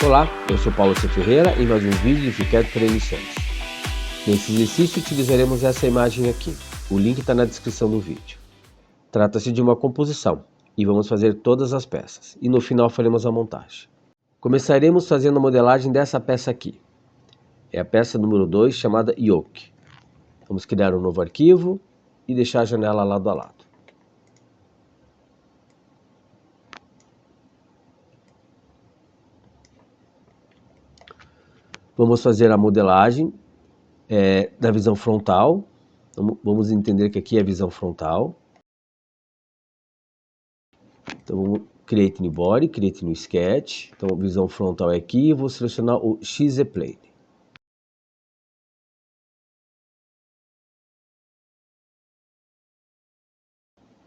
Olá, eu sou Paulo C. Ferreira e mais um vídeo de FreeCAD para iniciantes. Nesse exercício utilizaremos essa imagem aqui, o link está na descrição do vídeo. Trata-se de uma composição e vamos fazer todas as peças e no final faremos a montagem. Começaremos fazendo a modelagem dessa peça aqui, é a peça número 2 chamada Yoke. Vamos criar um novo arquivo e deixar a janela lado a lado. Vamos fazer a modelagem da visão frontal. Vamos entender que aqui é a visão frontal. Então vamos Create New Body, Create New Sketch. Então a visão frontal é aqui e vou selecionar o XZ-Plane.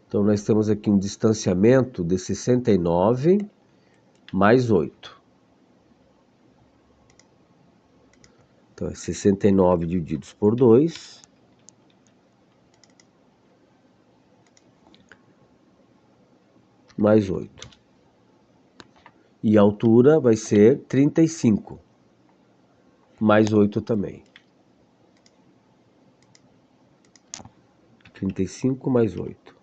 Então nós temos aqui um distanciamento de 69 mais 8. Então é 69 divididos por 2. Mais 8. E a altura vai ser 35. Mais 8 também. 35 mais 8.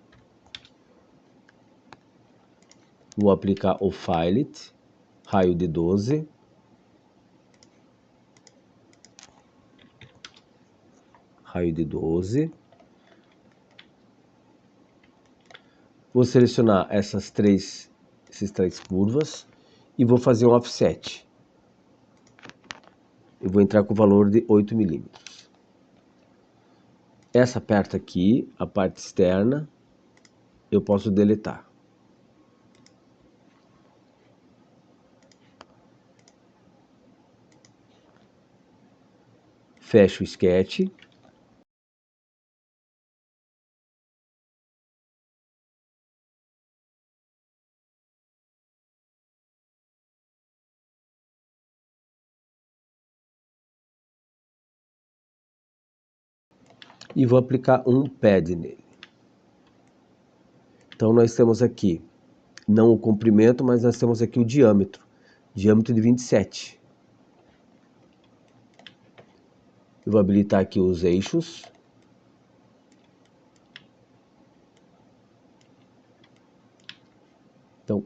Vou aplicar o Fillet, raio de 12. Raio de 12. Vou selecionar essas três curvas e vou fazer um offset. Eu vou entrar com o valor de 8 milímetros. Essa parte aqui, a parte externa, eu posso deletar. Fecho o sketch. E vou aplicar um pad nele. Então nós temos aqui, não o comprimento, mas nós temos aqui o diâmetro. Diâmetro de 27. Eu vou habilitar aqui os eixos. Então,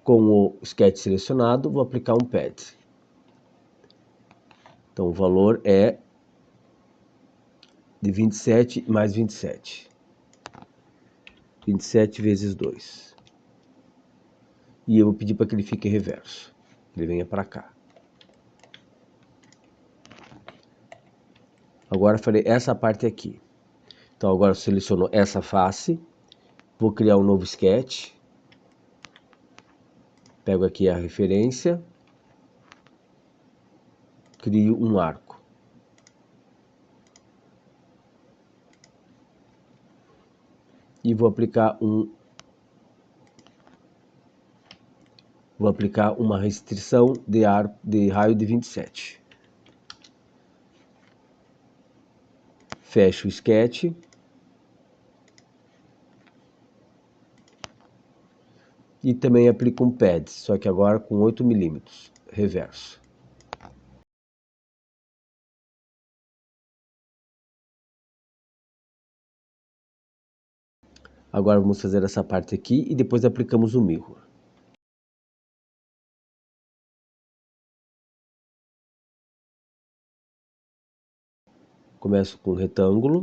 com o sketch selecionado, vou aplicar um pad. Então o valor é de 27 mais 27. 27 vezes 2. E eu vou pedir para que ele fique reverso. Ele venha para cá. Agora farei essa parte aqui. Então agora eu seleciono essa face. Vou criar um novo sketch. Pego aqui a referência. Crio um arco. E vou aplicar uma restrição de raio de 27. Fecho o sketch. E também aplico um pad, só que agora com 8 milímetros, reverso. Agora vamos fazer essa parte aqui e depois aplicamos o mirror. Começo com um retângulo.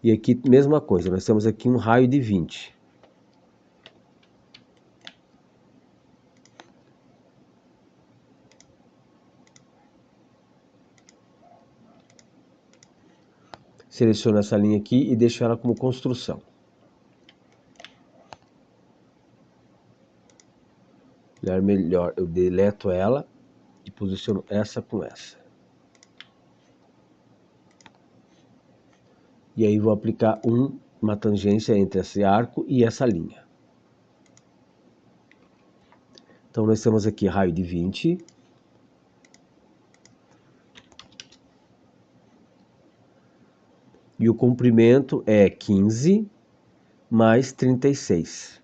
E aqui, mesma coisa, nós temos aqui um raio de 20. Seleciono essa linha aqui e deixo ela como construção. Melhor, eu deleto ela e posiciono essa com essa. E aí vou aplicar uma tangência entre esse arco e essa linha. Então nós temos aqui raio de 20. E o comprimento é 15 mais 36.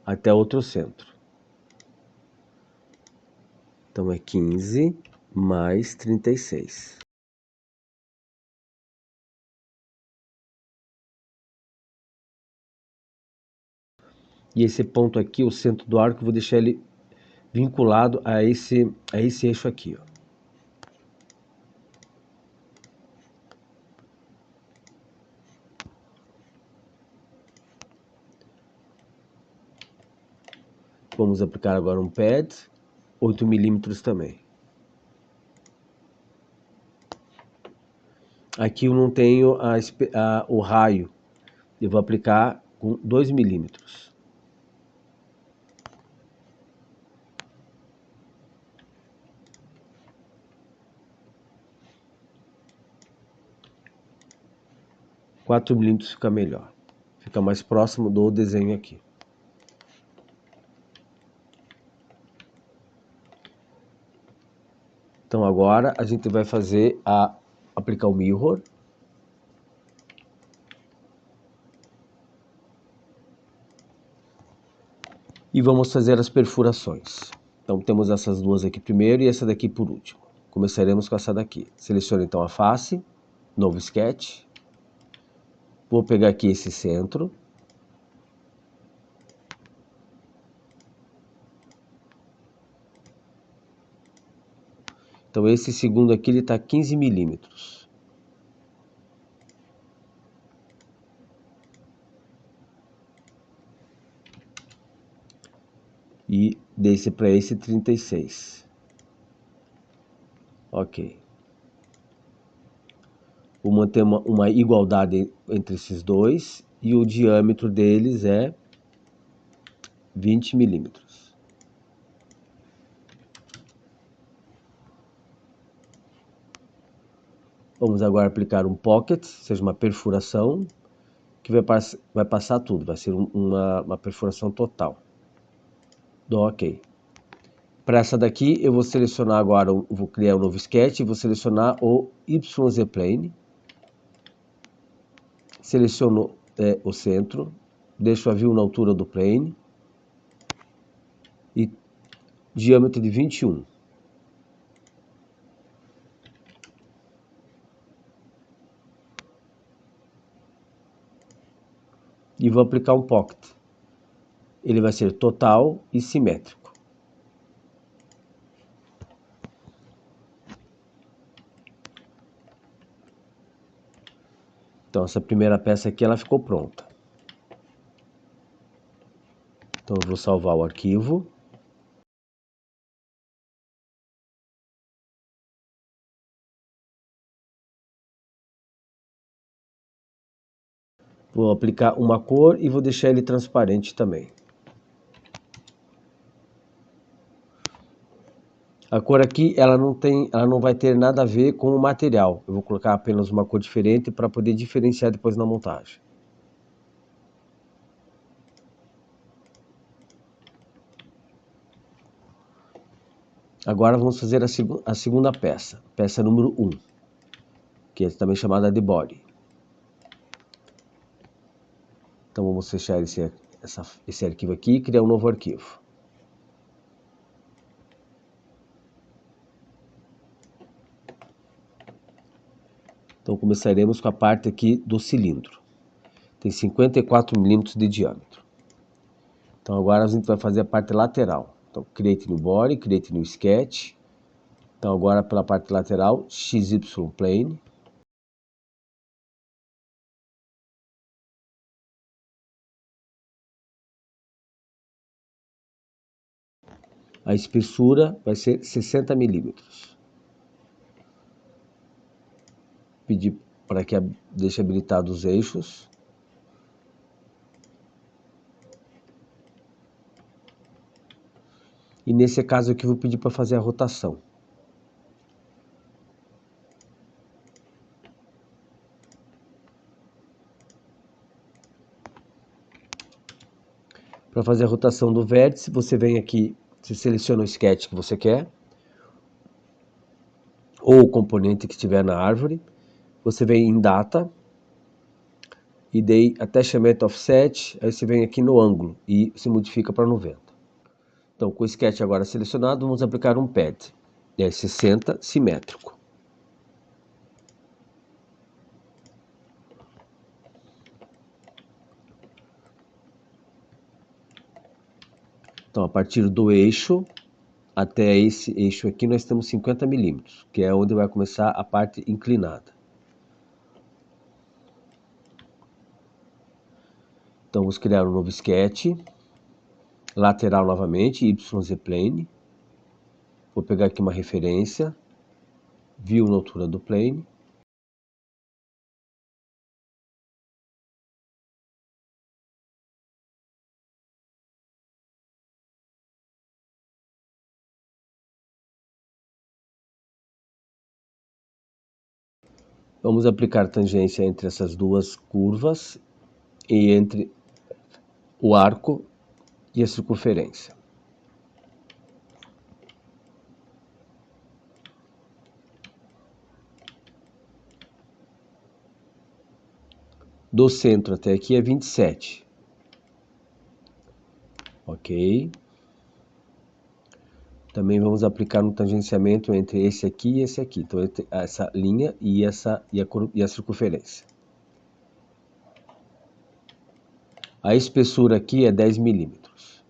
Até outro centro. Então é 15 mais 36. E esse ponto aqui, o centro do arco, eu vou deixar ele vinculado a esse eixo aqui, ó. Vamos aplicar agora um pad, 8 milímetros também. Aqui eu não tenho o raio, eu vou aplicar com 2 milímetros. Quatro milímetros fica melhor, fica mais próximo do desenho aqui. Então agora a gente vai aplicar o mirror. E vamos fazer as perfurações. Então temos essas duas aqui primeiro e essa daqui por último. Começaremos com essa daqui. Seleciono então a face, novo sketch. Vou pegar aqui esse centro. Então esse segundo aqui ele está 15 milímetros. E desse para esse 36. Ok. Vou manter uma igualdade entre esses dois e o diâmetro deles é 20 milímetros. Vamos agora aplicar um pocket, seja uma perfuração, que vai passar tudo, vai ser uma perfuração total. Dou OK. Para essa daqui, eu vou selecionar agora, vou criar um novo sketch, vou selecionar o YZ-Plane. Seleciono o centro, deixo a view na altura do plane e diâmetro de 21. E vou aplicar um pocket. Ele vai ser total e simétrico. Então essa primeira peça aqui ela ficou pronta. Então eu vou salvar o arquivo. Vou aplicar uma cor e vou deixar ele transparente também. A cor aqui ela não vai ter nada a ver com o material. Eu vou colocar apenas uma cor diferente para poder diferenciar depois na montagem. Agora vamos fazer a segunda peça, peça número 1, que é também chamada de body. Então vamos fechar esse arquivo aqui e criar um novo arquivo. Então começaremos com a parte aqui do cilindro. Tem 54 milímetros de diâmetro. Então agora a gente vai fazer a parte lateral. Então create new body, create new sketch. Então agora pela parte lateral, XY plane. A espessura vai ser 60 milímetros. Pedir para que deixe habilitados os eixos. E nesse caso aqui eu vou pedir para fazer a rotação. Para fazer a rotação do vértice, você vem aqui, você seleciona o sketch que você quer, ou o componente que estiver na árvore. Você vem em Data, e daí Attachment Offset, aí você vem aqui no ângulo e se modifica para 90. Então, com o sketch agora selecionado, vamos aplicar um pad. É 60 simétrico. Então, a partir do eixo até esse eixo aqui, nós temos 50 milímetros, que é onde vai começar a parte inclinada. Então, vamos criar um novo sketch. Lateral novamente, YZ-plane. Vou pegar aqui uma referência. View na altura do plane. Vamos aplicar tangência entre essas duas curvas e entre o arco e a circunferência. Do centro até aqui é 27. Ok. Também vamos aplicar um tangenciamento entre esse aqui e esse aqui. Então, entre essa linha e a circunferência. A espessura aqui é 10 milímetros.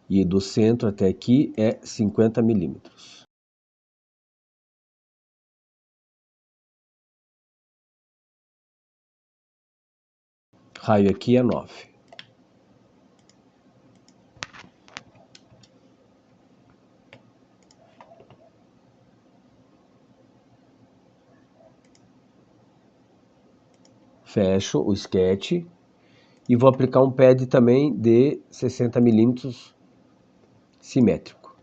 E do centro até aqui é 50 milímetros. Raio aqui é 9. Fecho o sketch e vou aplicar um pad também de 60 milímetros simétrico.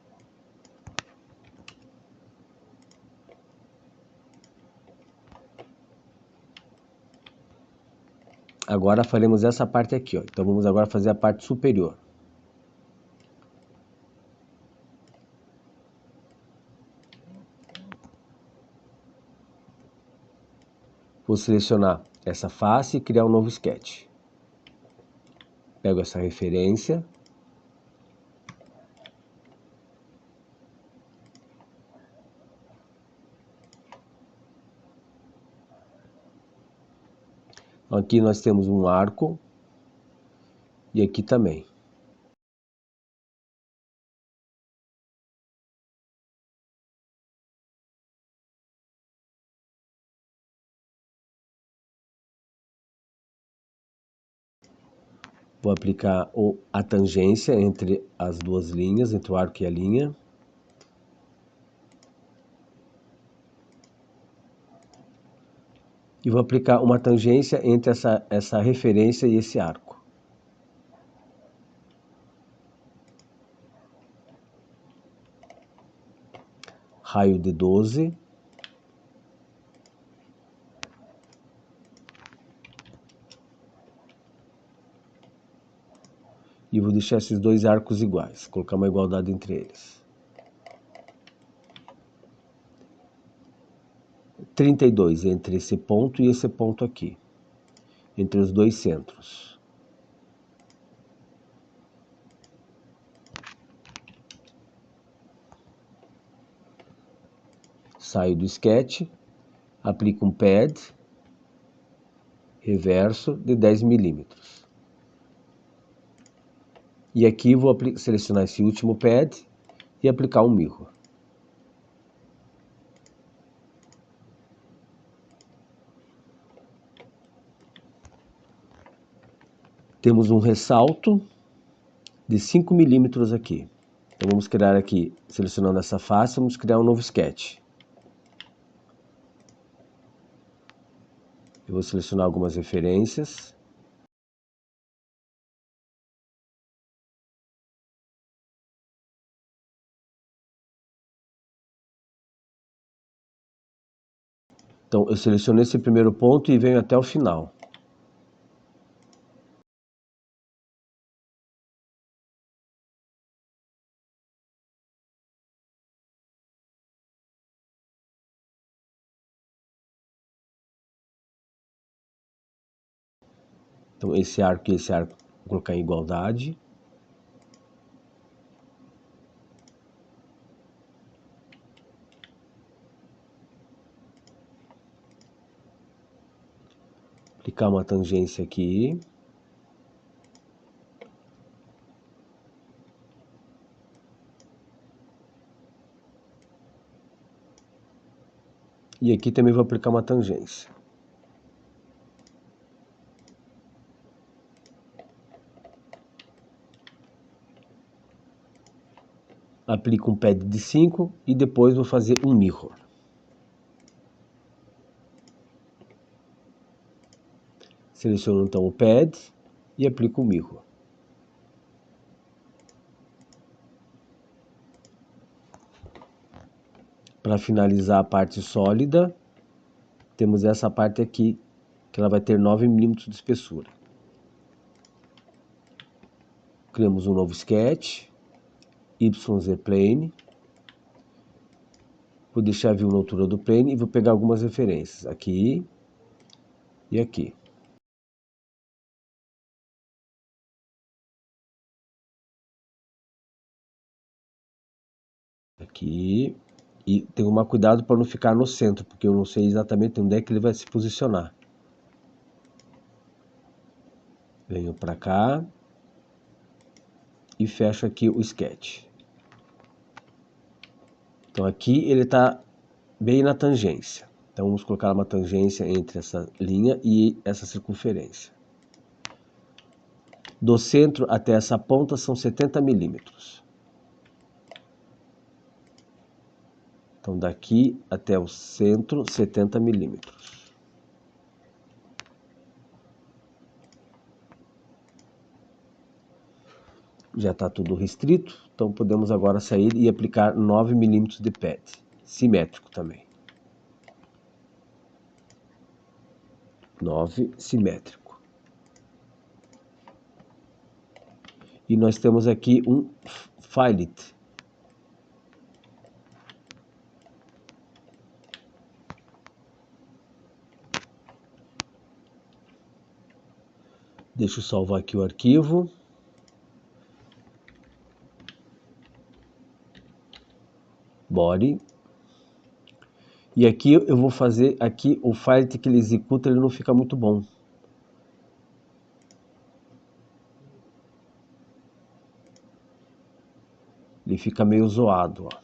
Agora faremos essa parte aqui, ó. Então vamos agora fazer a parte superior. Vou selecionar essa face e criar um novo sketch. Pego essa referência. Aqui nós temos um arco e aqui também. Vou aplicar a tangência entre as duas linhas, entre o arco e a linha. E vou aplicar uma tangência entre essa referência e esse arco. Raio de 12. E vou deixar esses dois arcos iguais, colocar uma igualdade entre eles. 32 entre esse ponto e esse ponto aqui, entre os dois centros. Saio do sketch, aplico um pad reverso de 10 milímetros. E aqui vou selecionar esse último pad e aplicar um mirror. Temos um ressalto de 5 milímetros aqui. Então vamos criar aqui, selecionando essa face, vamos criar um novo sketch. Eu vou selecionar algumas referências. Então eu seleciono esse primeiro ponto e venho até o final. Então esse arco e esse arco vou colocar em igualdade. Aplicar uma tangência aqui. E aqui também vou aplicar uma tangência. Aplico um pad de 5 e depois vou fazer um mirror. Seleciono então o pad e aplico o mirror. Para finalizar a parte sólida, temos essa parte aqui, que ela vai ter 9 milímetros de espessura. Criamos um novo sketch, YZ Plane. Vou deixar a view na altura do plane e vou pegar algumas referências, aqui e aqui. Aqui. E tem que tomar cuidado para não ficar no centro, porque eu não sei exatamente onde é que ele vai se posicionar. Venho para cá e fecho aqui o sketch. Então aqui ele está bem na tangência. Então vamos colocar uma tangência entre essa linha e essa circunferência. Do centro até essa ponta são 70 milímetros. Então daqui até o centro, 70 milímetros. Já está tudo restrito, então podemos agora sair e aplicar 9 milímetros de pad, simétrico também. 9 simétrico. E nós temos aqui um fillet. Deixa eu salvar aqui o arquivo. Body. E aqui eu vou fazer aqui o fillet que ele executa, ele não fica muito bom. Ele fica meio zoado, ó.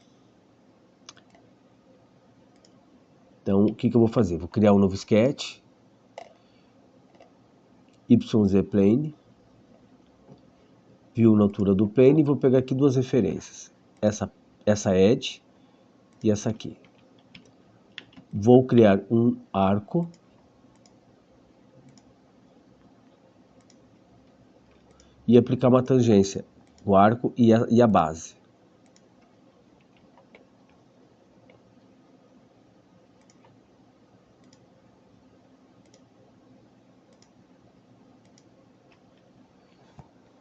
Então, o que eu vou fazer? Vou criar um novo sketch. YZ Plane. View na altura do plane. E vou pegar aqui duas referências. Essa edge e essa aqui. Vou criar um arco. E aplicar uma tangência. O arco e a base.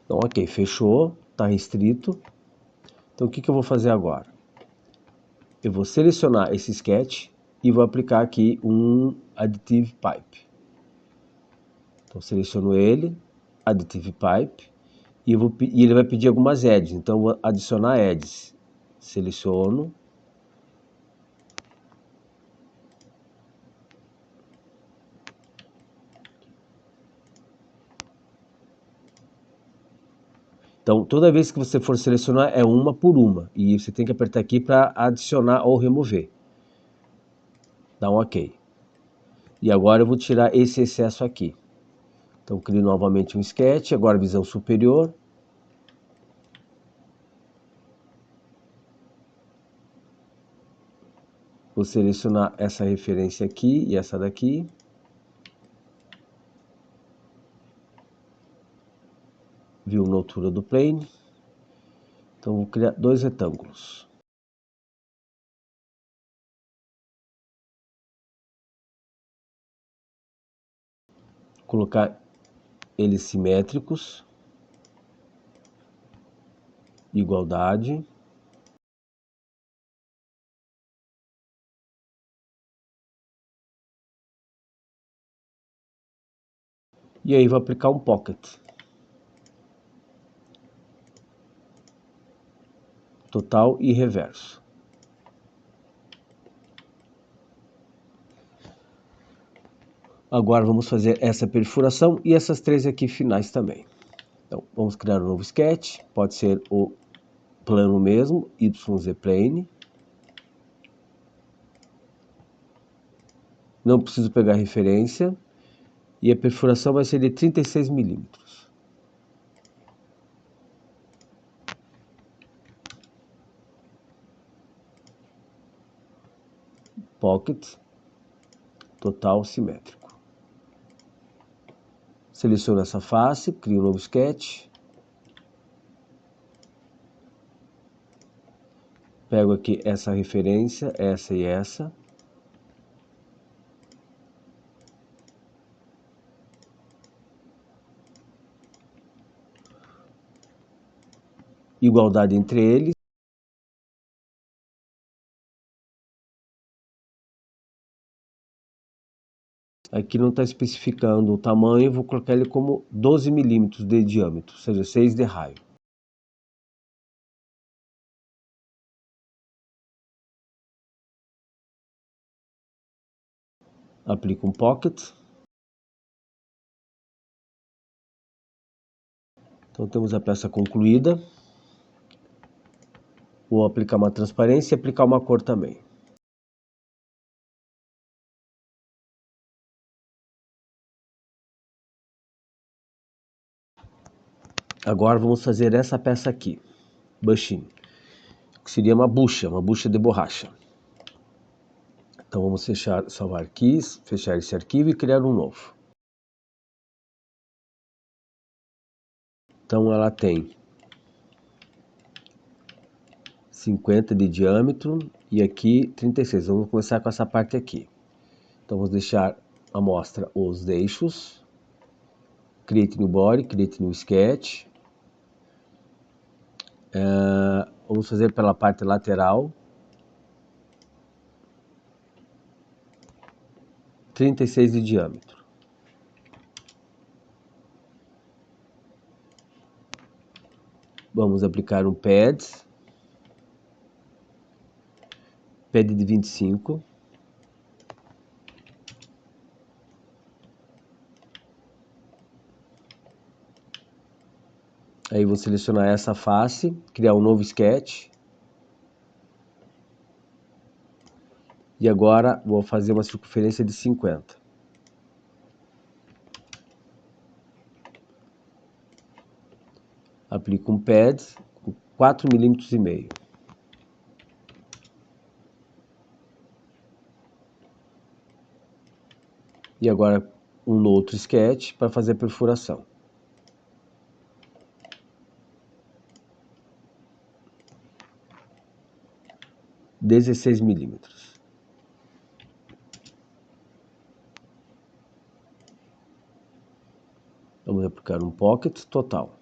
Então, ok, fechou, está restrito. Então, o que eu vou fazer agora? Eu vou selecionar esse sketch e vou aplicar aqui um Additive Pipe. Então, seleciono ele, Additive Pipe, e ele vai pedir algumas edges. Então, eu vou adicionar edges. Seleciono. Então, toda vez que você for selecionar, é uma por uma. E você tem que apertar aqui para adicionar ou remover. Dá um OK. E agora eu vou tirar esse excesso aqui. Então, crio novamente um sketch, agora visão superior. Vou selecionar essa referência aqui e essa daqui. View na altura do plane. Então, vou criar dois retângulos. Colocar eles simétricos. Igualdade. E aí vou aplicar um pocket. Total e reverso. Agora vamos fazer essa perfuração e essas três aqui finais também. Então, vamos criar um novo sketch, pode ser o plano mesmo, YZ Plane. Não preciso pegar referência. E a perfuração vai ser de 36 milímetros. Pocket, total simétrico. Seleciono essa face, crio um novo sketch. Pego aqui essa referência, essa e essa. Igualdade entre eles. Aqui não está especificando o tamanho, vou colocar ele como 12 milímetros de diâmetro, ou seja, 6 de raio. Aplico um pocket. Então temos a peça concluída. Vou aplicar uma transparência e aplicar uma cor também. Agora vamos fazer essa peça aqui, bushing, que seria uma bucha de borracha. Então vamos salvar aqui, fechar esse arquivo e criar um novo. Então ela tem 50 de diâmetro e aqui 36. Vamos começar com essa parte aqui. Então vamos deixar à mostra os eixos. Create new body, create new sketch. Vamos fazer pela parte lateral. 36 de diâmetro. Vamos aplicar um pad de 25. Aí vou selecionar essa face, criar um novo sketch. E agora vou fazer uma circunferência de 50. Aplico um pad com 4,5 milímetros. E agora um outro sketch para fazer a perfuração. – 16 milímetros. Vamos aplicar um pocket total.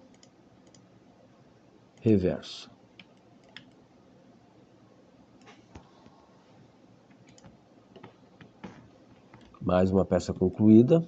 Reverso. Mais uma peça concluída.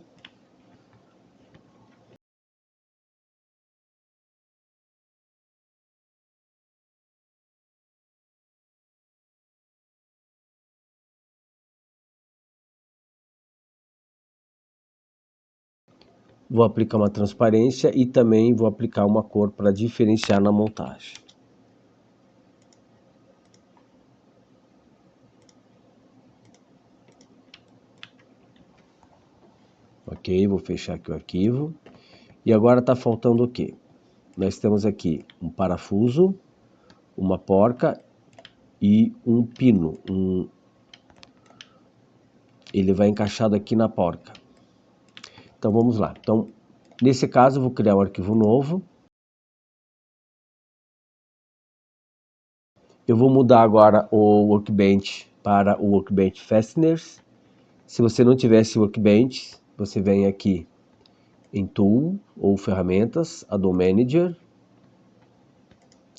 Vou aplicar uma transparência e também vou aplicar uma cor para diferenciar na montagem. Ok, vou fechar aqui o arquivo. E agora está faltando o quê? Nós temos aqui um parafuso, uma porca e um pino. Ele vai encaixado aqui na porca. Então vamos lá. Então, nesse caso eu vou criar um arquivo novo. Eu vou mudar agora o Workbench para o Workbench Fasteners. Se você não tiver esse Workbench, você vem aqui em Tool ou Ferramentas, Add-on Manager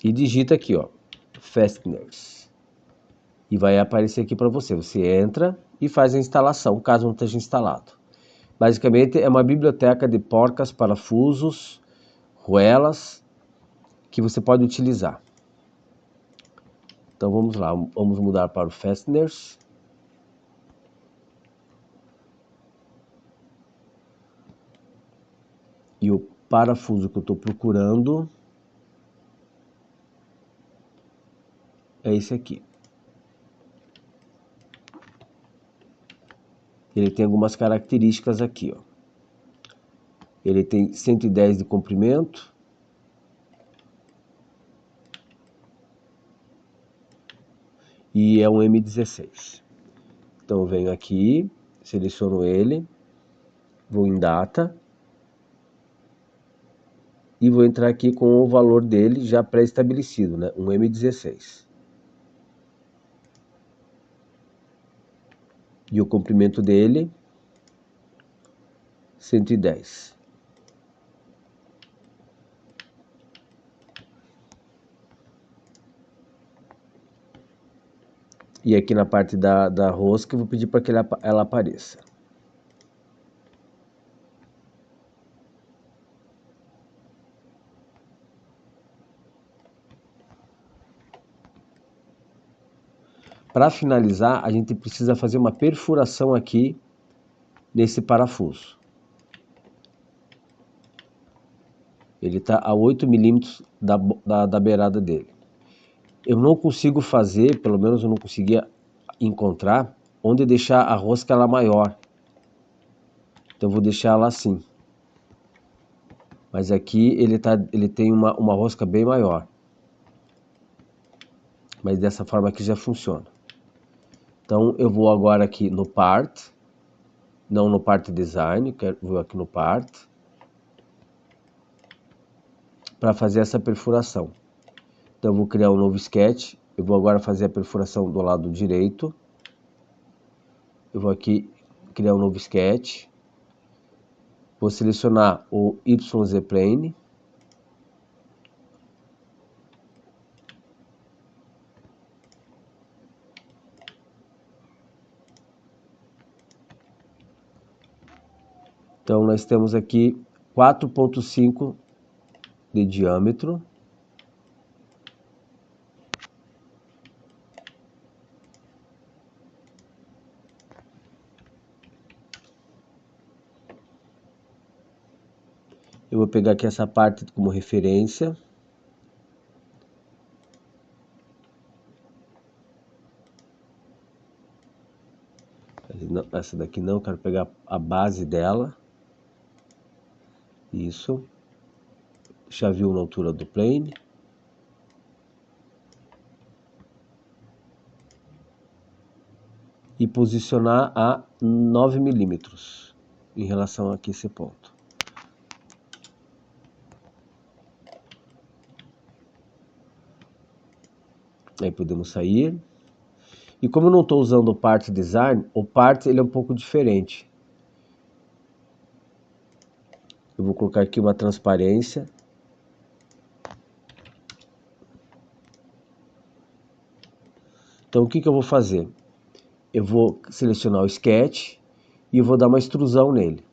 e digita aqui, ó, Fasteners. E vai aparecer aqui para você. Você entra e faz a instalação, caso não esteja instalado. Basicamente é uma biblioteca de porcas, parafusos, ruelas que você pode utilizar. Então vamos lá, vamos mudar para o Fasteners. E o parafuso que eu estou procurando é esse aqui. Ele tem algumas características aqui, ó. Ele tem 110 de comprimento. E é um M16. Então eu venho aqui, seleciono ele, vou em data e vou entrar aqui com o valor dele já pré-estabelecido, né? Um M16. E o comprimento dele, 110. E aqui na parte da rosca eu vou pedir para que ela apareça. Para finalizar, a gente precisa fazer uma perfuração aqui nesse parafuso. Ele está a 8 milímetros da beirada dele. Eu não consigo fazer, pelo menos eu não conseguia encontrar, onde deixar a rosca ela maior. Então eu vou deixar ela assim. Mas aqui ele tem uma rosca bem maior. Mas dessa forma aqui já funciona. Então eu vou agora aqui no Part, não no Part Design, vou aqui no Part, para fazer essa perfuração. Então eu vou criar um novo sketch, eu vou agora fazer a perfuração do lado direito. Eu vou aqui criar um novo sketch, vou selecionar o YZ Plane. Então nós temos aqui 4,5 de diâmetro. Eu vou pegar aqui essa parte como referência. Essa daqui não, eu quero pegar a base dela. Isso. Já viu na altura do plane. E posicionar a 9 milímetros em relação aqui a esse ponto. Aí podemos sair. E como eu não estou usando o Part Design, o Part ele é um pouco diferente. Eu vou colocar aqui uma transparência. Então o que eu vou fazer? Eu vou selecionar o sketch e vou dar uma extrusão nele.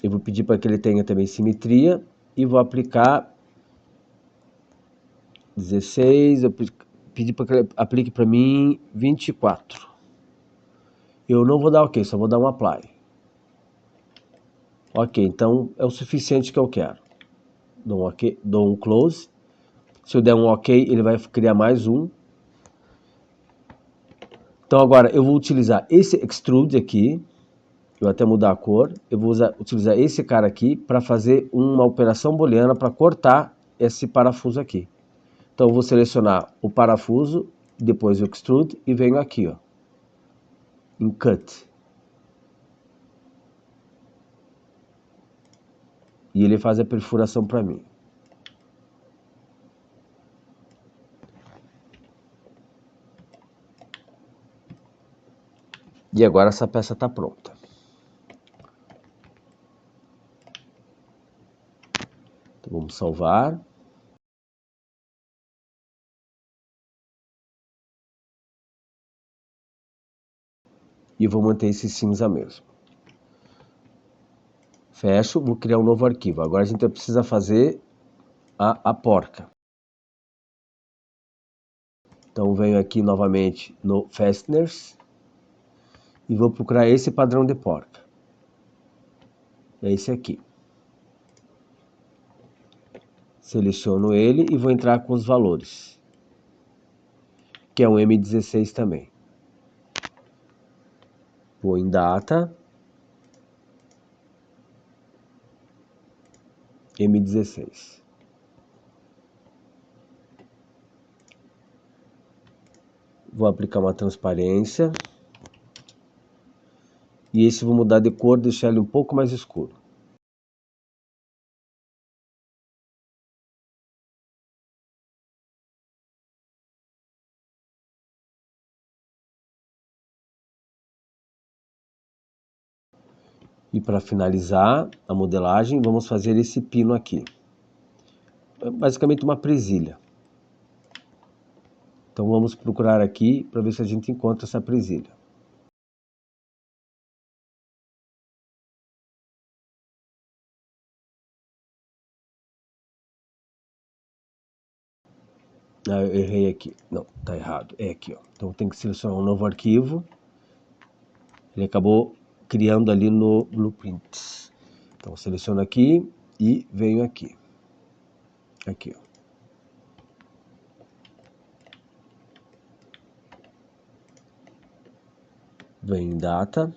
Eu vou pedir para que ele tenha também simetria e vou aplicar 16, eu pedi para que ele aplique para mim 24. Eu não vou dar OK, só vou dar um apply. OK, então é o suficiente que eu quero. Dou um OK, dou um close. Se eu der um OK, ele vai criar mais um. Então agora eu vou utilizar esse extrude aqui. Eu vou até mudar a cor. Eu vou utilizar esse cara aqui para fazer uma operação booleana para cortar esse parafuso aqui. Então eu vou selecionar o parafuso, depois o extrude e venho aqui, ó, em cut. E ele faz a perfuração para mim. E agora essa peça está pronta. Então vamos salvar. e vou manter esse cinza mesmo. Fecho, vou criar um novo arquivo. Agora a gente precisa fazer a porca. Então venho aqui novamente no Fasteners e vou procurar esse padrão de porca. É esse aqui. Seleciono ele e vou entrar com os valores, que é um M16 também. Vou em data, M16. Vou aplicar uma transparência. E esse vou mudar de cor, deixar ele um pouco mais escuro. E para finalizar a modelagem, vamos fazer esse pino aqui. É basicamente uma presilha. Então vamos procurar aqui para ver se a gente encontra essa presilha. Ah, eu errei aqui. Não, tá errado. É aqui, ó. Então tem que selecionar um novo arquivo. Ele acabou criando ali no Blueprints. Então seleciono aqui e venho aqui. Aqui, ó. Venho em data.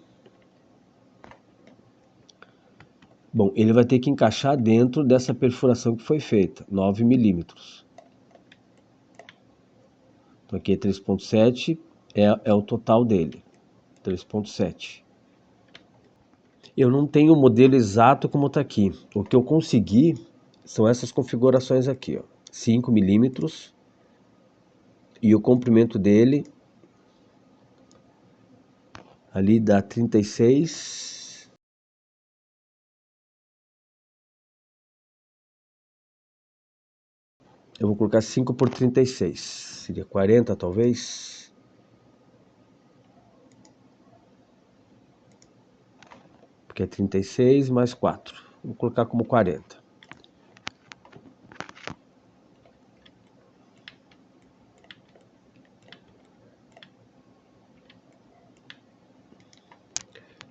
Bom, ele vai ter que encaixar dentro dessa perfuração que foi feita, 9 milímetros. Então aqui é 3.7, é o total dele, 3.7. Eu não tenho o modelo exato como está aqui. O que eu consegui são essas configurações aqui, ó, 5 milímetros. E o comprimento dele ali dá 36. Eu vou colocar 5 por 36. Seria 40 talvez. Porque é 36 mais 4. Vou colocar como 40.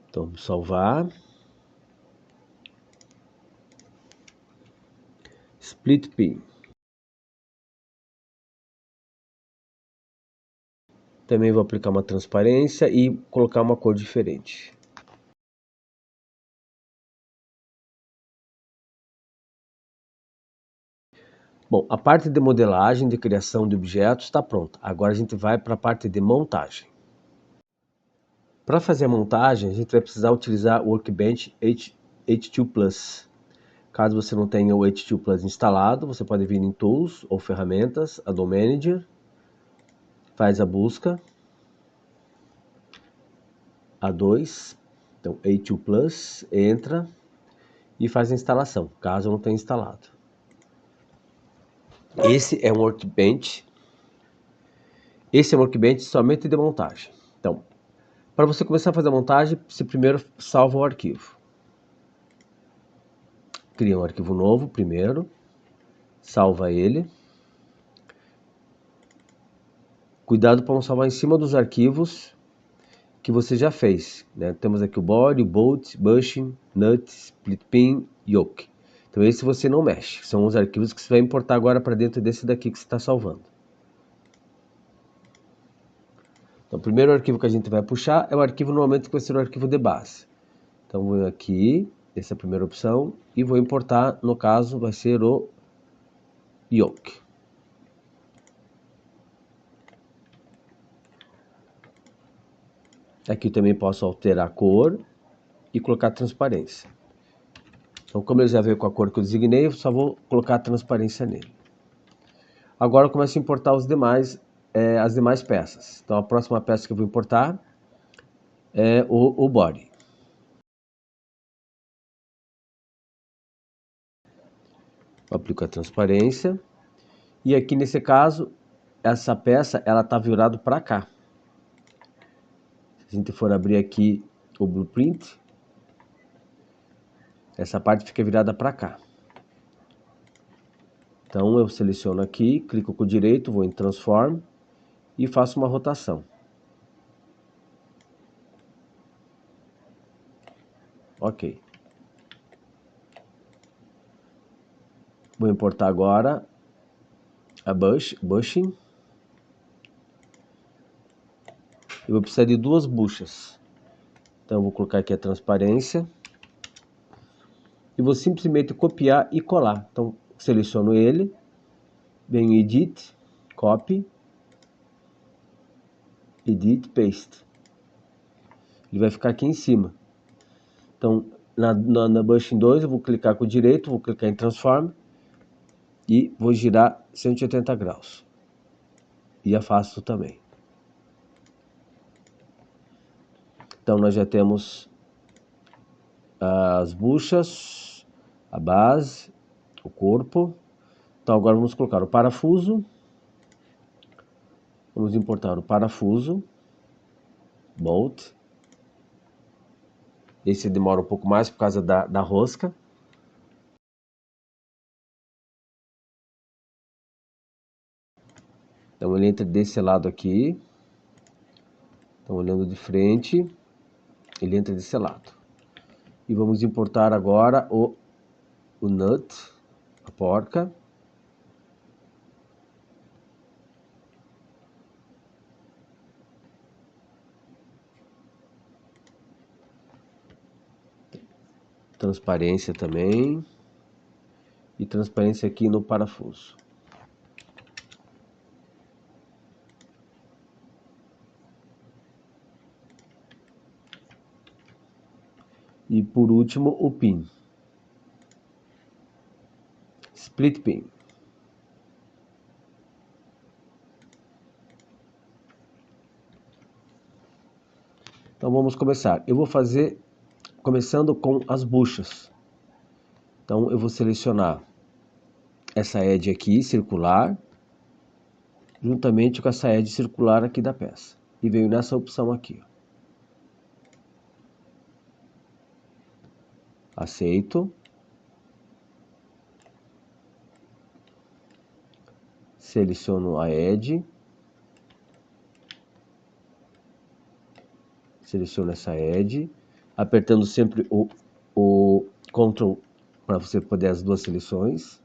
Então, vou salvar. Split pin. Também vou aplicar uma transparência e colocar uma cor diferente. Bom, a parte de modelagem, de criação de objetos está pronta. Agora a gente vai para a parte de montagem. Para fazer a montagem, a gente vai precisar utilizar o Workbench H2 Plus. Caso você não tenha o H2 Plus instalado, você pode vir em Tools ou Ferramentas, Add-on Manager, faz a busca, A2, então H2 Plus, entra e faz a instalação, caso não tenha instalado. Esse é um Workbench. Esse é um Workbench somente de montagem. Então, para você começar a fazer a montagem, você primeiro salva o arquivo. Cria um arquivo novo primeiro, salva ele. Cuidado para não salvar em cima dos arquivos que você já fez, né? Temos aqui o body, bolt, bushing, nut, split pin, yoke. Então esse você não mexe, são os arquivos que você vai importar agora para dentro desse daqui que você está salvando. Então o primeiro arquivo que a gente vai puxar é o arquivo normalmente que vai ser o arquivo de base. Então vou aqui, essa é a primeira opção, e vou importar, no caso vai ser o yoke. Aqui também posso alterar a cor e colocar transparência. Então, como ele já veio com a cor que eu designei, eu só vou colocar a transparência nele. Agora eu começo a importar as demais peças. Então, a próxima peça que eu vou importar é o body. Eu aplico a transparência. E aqui nesse caso, essa peça ela está virada para cá. Se a gente for abrir aqui o blueprint, essa parte fica virada para cá. Então eu seleciono aqui, clico com o direito, vou em Transform e faço uma rotação. Ok. Vou importar agora a bushing. Eu vou precisar de duas buchas. Então eu vou colocar aqui a transparência. E vou simplesmente copiar e colar. Então seleciono ele, venho em Edit, Copy, Edit, Paste. Ele vai ficar aqui em cima. Então na Bushing 2 eu vou clicar com o direito, vou clicar em Transform e vou girar 180 graus. E afasto também. Então nós já temos as buchas, a base, o corpo. Então agora vamos colocar o parafuso. Vamos importar o parafuso, bolt. Esse demora um pouco mais por causa da rosca. Então ele entra desse lado aqui. Então olhando de frente, ele entra desse lado. E vamos importar agora o nut, a porca. Transparência também. E transparência aqui no parafuso. E por último o pin. Split pin. Então vamos começar. Eu vou fazer começando com as buchas. Então eu vou selecionar essa edge aqui, circular, juntamente com essa edge circular aqui da peça. E venho nessa opção aqui. Aceito. Seleciono a edge. Seleciono essa edge. Apertando sempre o Ctrl para você poder as duas seleções.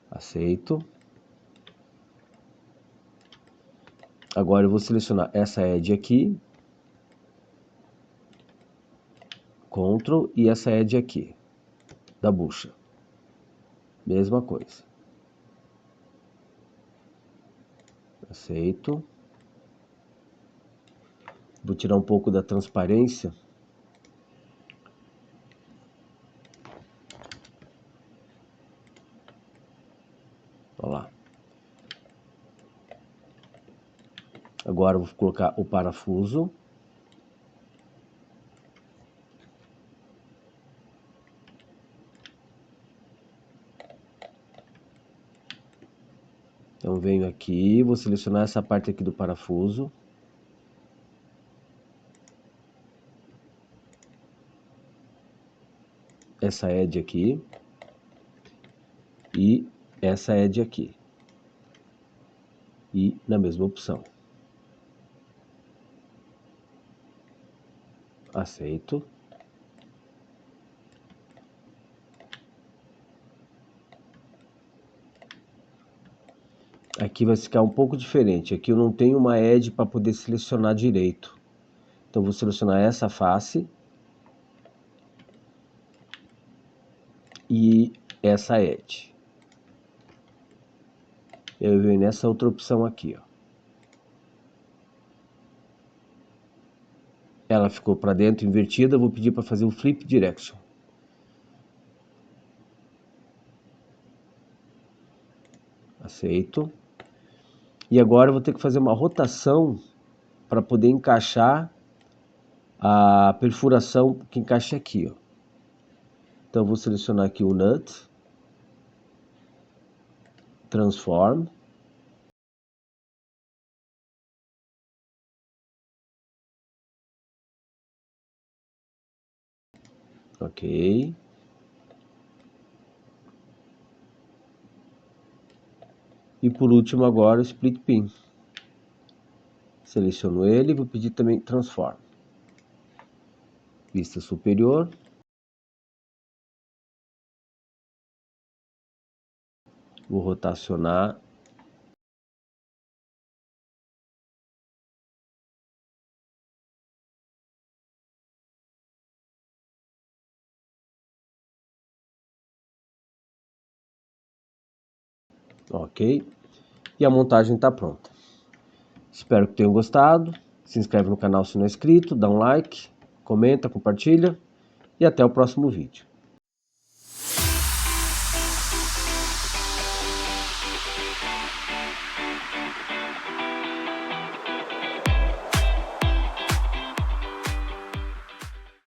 Aceito. Agora eu vou selecionar essa edge aqui. Ctrl e essa edge aqui da bucha. Mesma coisa. Aceito. Vou tirar um pouco da transparência. Olha lá. Agora eu vou colocar o parafuso. Então venho aqui, vou selecionar essa parte aqui do parafuso. Essa edge aqui. E essa edge aqui. E na mesma opção. Aceito. Aqui vai ficar um pouco diferente. Aqui eu não tenho uma edge para poder selecionar direito. Então vou selecionar essa face. E essa edge. Eu venho nessa outra opção aqui, ó. Ela ficou para dentro invertida, eu vou pedir para fazer o flip direction. Aceito. E agora eu vou ter que fazer uma rotação para poder encaixar a perfuração que encaixa aqui, ó. Então eu vou selecionar aqui o nut, transform, Ok. E por último agora o Split Pin. Seleciono ele e vou pedir também Transform. Vista superior. Vou rotacionar. Ok. E a montagem está pronta. Espero que tenham gostado. Se inscreve no canal se não é inscrito, dá um like, comenta, compartilha e até o próximo vídeo.